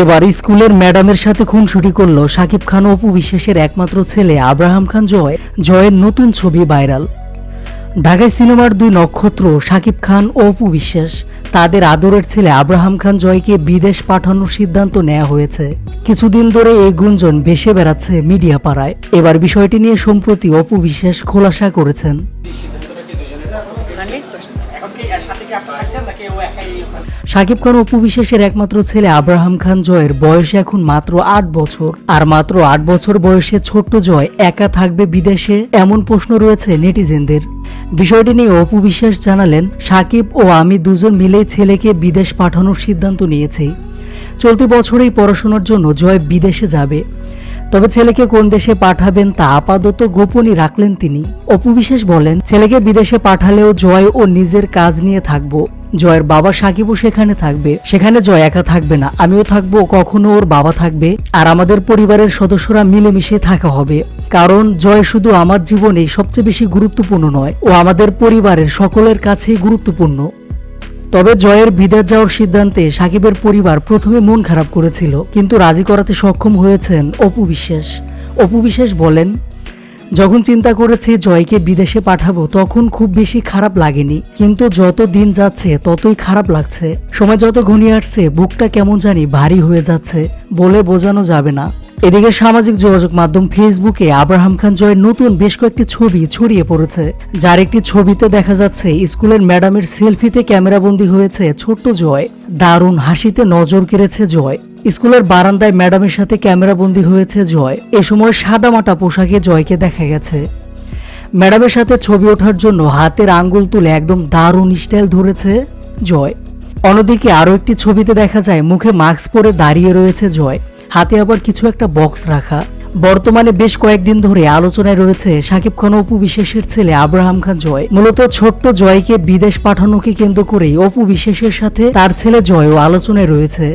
এবার স্কুলের ম্যাডামের সাথে খুনসুটি করল শাকিব খান ও অপু বিশ্বাসের একমাত্র ছেলে আব্রাহাম খান জয়। জয়ের নতুন ছবি ভাইরাল। ঢাকায় সিনেমার দুই নক্ষত্র শাকিব খান ও অপু বিশ্বাস, তাদের আদরের ছেলে আব্রাহাম খান জয়কে বিদেশ পাঠানোর সিদ্ধান্ত নেওয়া হয়েছে। কিছুদিন ধরে এই গুঞ্জন ভেসে বেড়াচ্ছে মিডিয়া পাড়ায়। এবার বিষয়টি নিয়ে সম্প্রতি অপু বিশ্বাস খোলাসা করেছেন। শাকিব খান অপু বিশ্বাসের একমাত্র ছেলে আব্রাহাম খান জয়ের বয়স এখন মাত্র 8 বছর। আর মাত্র 8 বছর বয়সে ছোট্ট জয় একা থাকবে বিদেশে, এমন প্রশ্ন রয়েছে নেটিজেনদের। বিষয়টি নিয়ে অপু বিশ্বাস জানালেন, শাকিব ও আমি দুজন মিলেই ছেলেকে বিদেশ পাঠানোর সিদ্ধান্ত নিয়েছি। চলতি বছরেই পড়াশোনার জন্য জয় বিদেশে যাবে। তবে ছেলেকে কোন দেশে পাঠাবেন তা আপাতত গোপনই রাখলেন তিনি। অপু বিশ্বাস বলেন, ছেলেকে বিদেশে পাঠালেও জয় ও নিজের কাজ নিয়ে থাকবো। জয়ের বাবা সাকিবও সেখানে থাকবে। সেখানে জয় একা থাকবে না, আমিও থাকবো, কখনো ওর বাবা থাকবে। আর আমাদের পরিবারের সদস্যরা মিলেমিশে থাকা হবে। কারণ জয় শুধু আমার জীবনে সবচেয়ে বেশি গুরুত্বপূর্ণ নয়, ও আমাদের পরিবারের সকলের কাছেই গুরুত্বপূর্ণ। তবে জয়ের বিদেশ যাওয়ার সিদ্ধান্তে সাকিবের পরিবার প্রথমে মন খারাপ করেছিল, কিন্তু রাজি করাতে সক্ষম হয়েছেন অপু বিশ্বাস। অপু বিশ্বাস বলেন, যখন চিন্তা করেছি জয়কে বিদেশে পাঠাবো তখন খুব বেশি খারাপ লাগেনি, কিন্তু যত দিন যাচ্ছে ততই খারাপ লাগছে। সময় যত ঘনিয়ে আসছে বুকটা কেমন জানি ভারী হয়ে যাচ্ছে, বলে বোঝানো যাবে না। এদিকে সামাজিক যোগাযোগ মাধ্যম ফেসবুকে আব্রাহাম খান জয়ের নতুন বেশ কয়েকটি ছবি ছড়িয়ে পড়েছে। যার একটি ছবিতে দেখা যাচ্ছে স্কুলের ম্যাডামের সেলফিতে ক্যামেরাবন্দি হয়েছে ছোট্ট জয়। দারুণ হাসিতে নজর কেড়েছে জয়। স্কুলের বারান্দায় ম্যাডামের সাথে ক্যামেরাবন্দি হয়েছে জয়। এ সময় সাদামাটা পোশাকে জয়কে দেখা গেছে। ম্যাডামের সাথে ছবি ওঠার জন্য হাতের আঙ্গুল তুলে একদম দারুণ স্টাইল ধরেছে জয়। অন্যদিকে আরও একটি ছবিতে দেখা যায় মুখে মাস্ক পরে দাঁড়িয়ে রয়েছে জয়, হাতে আবার কিছু একটা বক্স রাখা। বর্তমানে বেশ কয়েকদিন ধরে আলোচনায় রয়েছে শাকিব খান অপু বিশ্বাসের ছেলে আব্রাহাম খান জয়। মূলত ছোট্ট জয়কে বিদেশ পাঠানোকে কেন্দ্র করেই অপু বিশ্বাসের সাথে তার ছেলে জয়ও আলোচনায় রয়েছে।